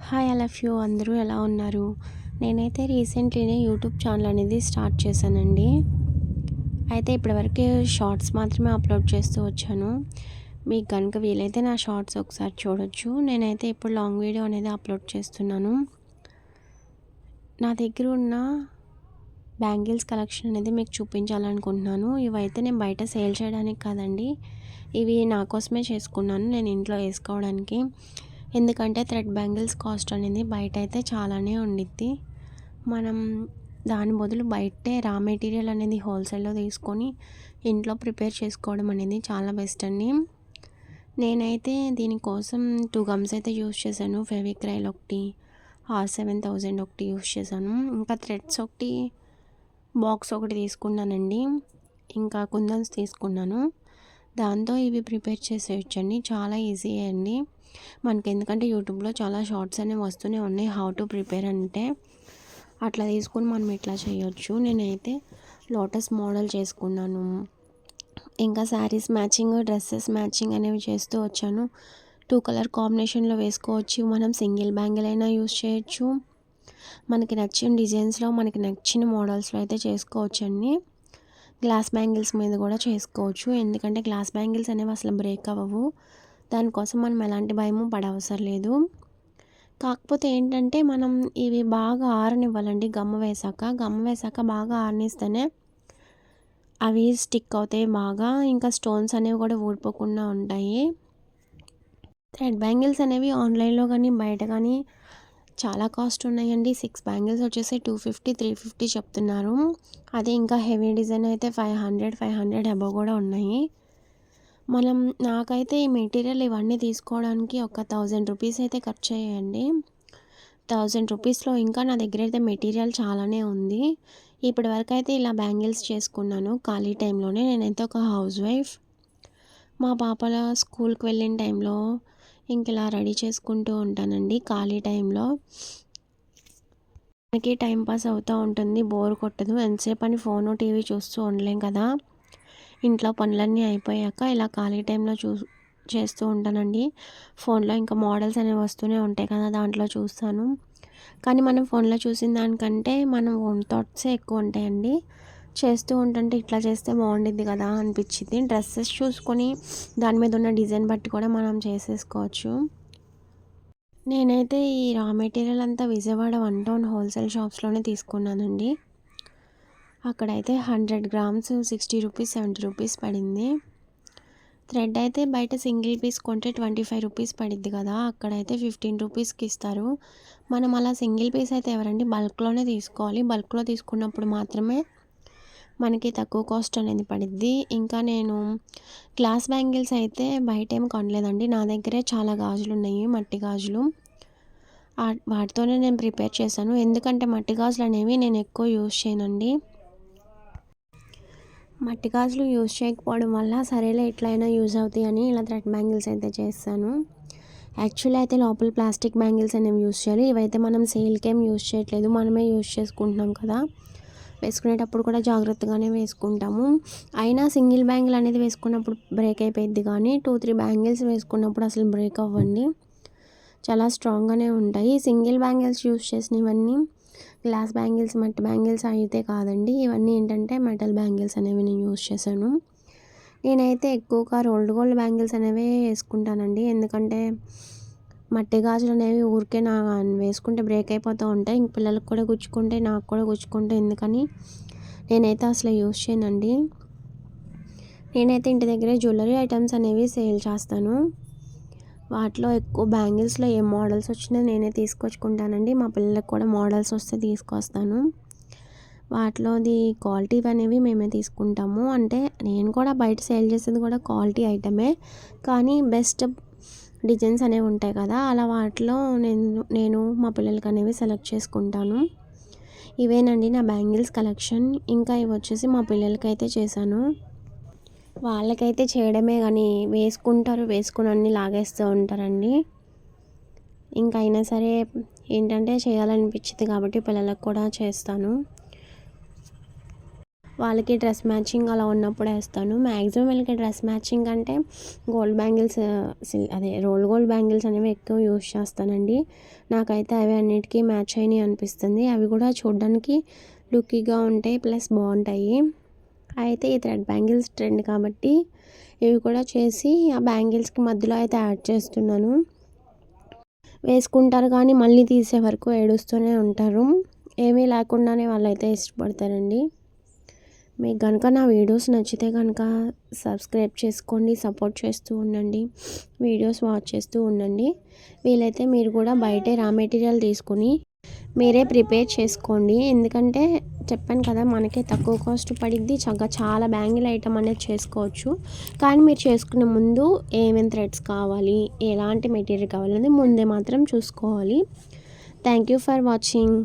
Hi I love you అందరూ ఎలా ఉన్నారు? నేనైతే రీసెంట్లీనే యూట్యూబ్ ఛానల్ అనేది స్టార్ట్ చేశానండి. అయితే ఇప్పటివరకు షార్ట్స్ మాత్రమే అప్లోడ్ చేస్తూ వచ్చాను. మీకు కనుక వీలైతే నా షార్ట్స్ ఒకసారి చూడొచ్చు. నేనైతే ఇప్పుడు లాంగ్ వీడియో అనేది అప్లోడ్ చేస్తున్నాను. నా దగ్గర ఉన్న బ్యాంగిల్స్ కలెక్షన్ అనేది మీకు చూపించాలనుకుంటున్నాను. ఇవైతే నేను బయట సేల్ చేయడానికి కాదండి. ఇవి నా కోసమే చేసుకున్నాను, నేను ఇంట్లో వేసుకోవడానికి. ఎందుకంటే థ్రెడ్ బ్యాంగిల్స్ కాస్ట్ అనేది బయట అయితే చాలానే ఉండిద్ది. మనం దాని బదులు బయటే రా మెటీరియల్ అనేది హోల్సేల్లో తీసుకొని ఇంట్లో ప్రిపేర్ చేసుకోవడం అనేది చాలా బెస్ట్ అండి. నేనైతే దీనికోసం 2 గమ్స్ అయితే యూస్ చేశాను. ఫెవిక్రైల్ ఒకటి, R7000 ఒకటి యూస్ చేశాను. ఇంకా థ్రెడ్స్ ఒకటి, బాక్స్ ఒకటి తీసుకున్నానండి. ఇంకా కుందన్స్ తీసుకున్నాను. దాంతో ఇవి ప్రిపేర్ చేసేయచ్చండి. చాలా ఈజీ అండి మనకి, ఎందుకంటే యూట్యూబ్లో చాలా షార్ట్స్ అనేవి వస్తూనే ఉన్నాయి హౌ టు ప్రిపేర్ అంటే. అట్లా తీసుకొని మనం ఇట్లా చేయొచ్చు. నేనైతే లోటస్ మోడల్ చేసుకున్నాను. ఇంకా శారీస్ మ్యాచింగ్, డ్రెస్సెస్ మ్యాచింగ్ అనేవి చేస్తూ వచ్చాను. 2 కలర్ కాంబినేషన్లో వేసుకోవచ్చు. మనం సింగిల్ బ్యాంగిల్ అయినా యూస్ చేయొచ్చు. మనకి నచ్చిన డిజైన్స్లో, మనకి నచ్చిన మోడల్స్లో అయితే చేసుకోవచ్చండి. గ్లాస్ బ్యాంగిల్స్ మీద కూడా చేసుకోవచ్చు. ఎందుకంటే గ్లాస్ బ్యాంగిల్స్ అనేవి అసలు బ్రేక్ అవ్వవు. దానికోసం మనం ఎలాంటి భయము పడవసరం లేదు. కాకపోతే ఏంటంటే మనం ఇవి బాగా ఆరనివ్వాలండి. గమ్ము వేసాక బాగా ఆరనిస్తేనే అవి స్టిక్ అవుతాయి బాగా. ఇంకా స్టోన్స్ అనేవి కూడా ఊడిపోకుండా ఉంటాయి. థ్రెడ్ బ్యాంగిల్స్ అనేవి ఆన్లైన్లో కానీ బయట కానీ చాలా కాస్ట్ ఉన్నాయండి. 6 బ్యాంగిల్స్ వచ్చేసి 250, 350 చెప్తున్నారు. అదే ఇంకా హెవీ డిజైన్ అయితే 500 అబవ్ కూడా ఉన్నాయి. నాకైతే ఈ మెటీరియల్ ఇవన్నీ తీసుకోవడానికి ఒక 1000 రూపీస్ అయితే ఖర్చు అయ్యాయండి. 1000 రూపీస్లో ఇంకా నా దగ్గర అయితే మెటీరియల్ చాలానే ఉంది. ఇప్పటి వరకు అయితే ఇలా బ్యాంగిల్స్ చేసుకున్నాను ఖాళీ టైంలోనే. నేనైతే ఒక హౌస్ వైఫ్. మా పాపల స్కూల్కి వెళ్ళిన టైంలో ఇంక ఇలా రెడీ చేసుకుంటూ ఉంటానండి ఖాళీ టైంలో. మనకి టైం పాస్ అవుతూ ఉంటుంది, బోర్ కొట్టదు. ఎంతసేపు అని ఫోను టీవీ చూస్తూ ఉండలేం కదా. ఇంట్లో పనులన్నీ అయిపోయాక ఇలా ఖాళీ టైంలో చేస్తూ ఉంటానండి. ఫోన్లో ఇంకా మోడల్స్ అనేవి వస్తూనే ఉంటాయి కదా, దాంట్లో చూస్తాను. కానీ మనం ఫోన్లో చూసిన దానికంటే మనం ఓన్ థాట్సే ఎక్కువ ఉంటాయండి. చేస్తూ ఉంటుంటే ఇట్లా చేస్తే బాగుండిద్ది కదా అనిపించింది. డ్రెస్సెస్ చూసుకొని దాని మీద ఉన్న డిజైన్ బట్టి కూడా మనం చేసేసుకోవచ్చు. నేనైతే ఈ రా మెటీరియల్ అంతా విజయవాడ 1 టౌన్ హోల్సేల్ షాప్స్లోనే తీసుకున్నానండి. అక్కడైతే 100 గ్రామ్స్ 60 రూపీస్, 70 రూపీస్ పడింది. థ్రెడ్ అయితే బయట సింగిల్ పీస్ కొంటే 25 రూపీస్ పడిద్ది కదా, అక్కడైతే 15 రూపీస్కి ఇస్తారు. మనం అలా సింగిల్ పీస్ అయితే ఎవరండి బల్క్లోనే తీసుకోవాలి. బల్క్లో తీసుకున్నప్పుడు మాత్రమే మనకి తక్కువ కాస్ట్ అనేది పడిద్ది. ఇంకా నేను గ్లాస్ బ్యాంగిల్స్ అయితే బయట ఏం కొనలేదండి. నా దగ్గరే చాలా గాజులు ఉన్నాయి, మట్టి గాజులు. వాటితోనే నేను ప్రిపేర్ చేశాను. ఎందుకంటే మట్టి గాజులు అనేవి నేను ఎక్కువ యూజ్ చేయనండి. మట్టి గాజులు యూజ్ చేయకపోవడం వల్ల సరేలే ఎట్లయినా యూజ్ అవుతాయి అని ఇలా థ్రెడ్ బ్యాంగిల్స్ అయితే చేస్తాను. యాక్చువల్లీ అయితే లోపల ప్లాస్టిక్ బ్యాంగిల్స్ అనేవి యూజ్ చేయాలి. ఇవైతే మనం సేల్కేం యూజ్ చేయట్లేదు, మనమే యూజ్ చేసుకుంటున్నాం కదా. వేసుకునేటప్పుడు కూడా జాగ్రత్తగానే వేసుకుంటాము. అయినా సింగిల్ బ్యాంగిల్ అనేది వేసుకున్నప్పుడు బ్రేక్ అయిపోయింది, కానీ 2-3 బ్యాంగిల్స్ వేసుకున్నప్పుడు అసలు బ్రేక్ అవ్వండి, చాలా స్ట్రాంగ్గానే ఉంటాయి. సింగిల్ బ్యాంగిల్స్ యూజ్ చేసినవన్నీ గ్లాస్ బ్యాంగిల్స్, మట్టి బ్యాంగిల్స్ అయితే కాదండి. ఇవన్నీ ఏంటంటే మెటల్ బ్యాంగిల్స్ అనేవి నేను యూజ్ చేశాను. నేనైతే ఎక్కువగా రోల్డ్ గోల్డ్ బ్యాంగిల్స్ అనేవి వేసుకుంటానండి. ఎందుకంటే మట్టి గాజులు అనేవి ఊరికే వేసుకుంటే బ్రేక్ అయిపోతూ ఉంటాయి. ఇంక పిల్లలకు కూడా గుచ్చుకుంటే, నాకు కూడా గుచ్చుకుంటే ఎందుకని నేనైతే అసలు యూజ్ చేయనండి. నేనైతే ఇంటి దగ్గరే జ్యువెలరీ ఐటమ్స్ అనేవి సేల్ చేస్తాను. వాటిలో ఎక్కువ బ్యాంగిల్స్లో ఏ మోడల్స్ వచ్చినా నేనే తీసుకొచ్చుకుంటానండి. మా పిల్లలకు కూడా మోడల్స్ వస్తే తీసుకొస్తాను. వాటిలోది క్వాలిటీ అనేవి మేమే తీసుకుంటాము. అంటే నేను కూడా బయట సేల్ చేసేది కూడా క్వాలిటీ ఐటమే, కానీ బెస్ట్ డిజైన్స్ అనేవి ఉంటాయి కదా, అలా వాటిలో నేను మా పిల్లలకి అనేవి సెలెక్ట్ చేసుకుంటాను. ఇవేనండి నా బ్యాంగిల్స్ కలెక్షన్. ఇంకా ఇవి వచ్చేసి మా పిల్లలకైతే చేశాను. వాళ్ళకైతే చేయడమే కానీ వేసుకుంటారు, వేసుకుని అన్నీ లాగేస్తూ ఉంటారండి. ఇంకా అయినా సరే ఏంటంటే చేయాలనిపించింది కాబట్టి పిల్లలకు కూడా చేస్తాను. వాళ్ళకి డ్రెస్ మ్యాచింగ్ అలా ఉన్నప్పుడు వేస్తాను. మ్యాక్సిమం వీళ్ళకి డ్రెస్ మ్యాచింగ్ అంటే గోల్డ్ బ్యాంగిల్స్ అదే రోల్ గోల్డ్ బ్యాంగిల్స్ అనేవి ఎక్కువ యూస్ చేస్తానండి. నాకైతే అవి అన్నిటికీ మ్యాచ్ అయినాయి అనిపిస్తుంది. అవి కూడా చూడడానికి లుక్కీగా ఉంటాయి, ప్లస్ బాగుంటాయి. అయితే ఈ థ్రెడ్ బ్యాంగిల్స్ ట్రెండ్ కాబట్టి ఇవి కూడా చేసి ఆ బ్యాంగిల్స్కి మధ్యలో అయితే యాడ్ చేస్తున్నాను. వేసుకుంటారు కానీ మళ్ళీ తీసే వరకు ఏడుస్తూనే ఉంటారు. ఏమీ లేకుండానే వాళ్ళైతే ఇష్టపడతారండి. మీకు కనుక నా వీడియోస్ నచ్చితే కనుక సబ్స్క్రైబ్ చేసుకోండి, సపోర్ట్ చేస్తూ ఉండండి, వీడియోస్ వాచ్ చేస్తూ ఉండండి. వీలైతే మీరు కూడా బయటే రా మెటీరియల్ తీసుకుని మీరే ప్రిపేర్ చేసుకోండి. ఎందుకంటే చెప్పాను కదా, మనకే తక్కువ కాస్ట్ పడిద్ది, చాలా బ్యాంగిల్ ఐటమ్ అనేది చేసుకోవచ్చు. కానీ మీరు చేసుకునే ముందు ఏమేమి థ్రెడ్స్ కావాలి, ఎలాంటి మెటీరియల్ కావాలని ముందే మాత్రం చూసుకోవాలి. Thank you for watching.